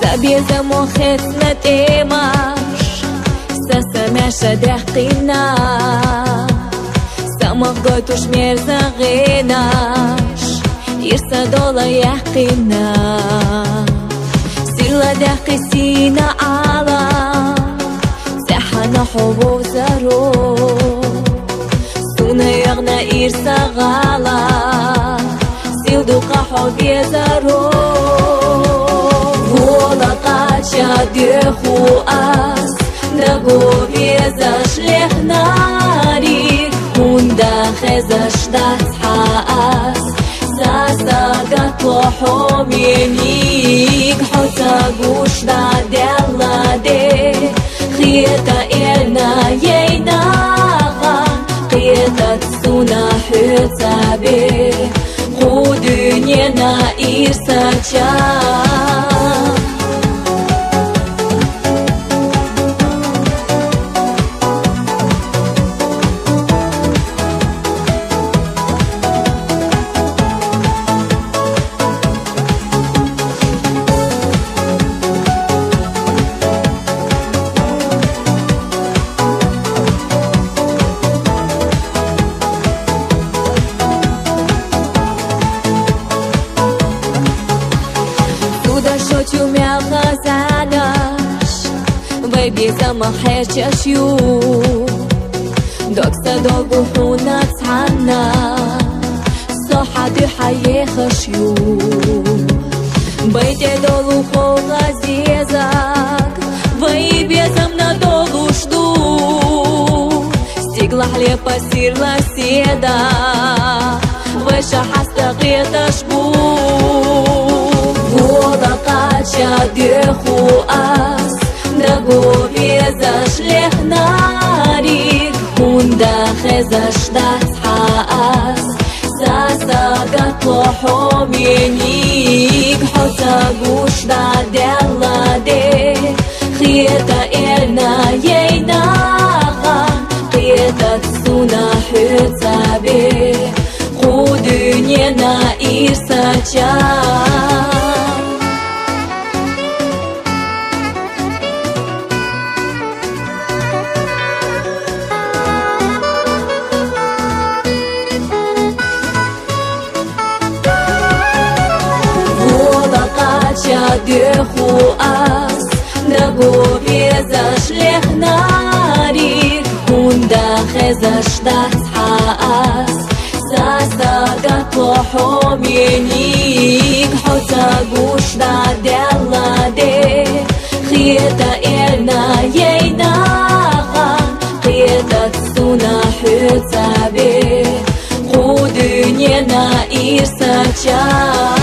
Sabeza mohet met emash Sasamesha dehqina Samagatush merzagenash Irsa dola yahqina Sirla dehqisina ala Sahana hubu zaro Suna yagna irsa gala Silduqa hubi zaro Деху ас Дагови зашлех нарик Хунда хезаш дацхаас Сасагат лохоминик Хоца гуш да делладе Хиета эльна ейнага Хиета цуна хюцабе Худынена ирсача Шочумя хазанаш Вайби замахерчаш ю Докса догу хунат цанна Сохади хаехаш ю Байте долу хогазезак Вайби замна долу жду Стигла хлеба сирла седа Выша хастагеташ бу Деху ас Дагови зашлех нарик Хунда хезаш дацхаас Сасагат лохоминик Хоца гуш да делладе Хиета эльна ейнаха Хиета цуна хюцабе Худынена ирсача Деху ас Дагови зашлех нарик Хунда хезаш дацхаас Сасагат лохоминик Хоца гуш да делладе Хиета эльна ейнаха Хиета цуна хюцабе Худынена ирсача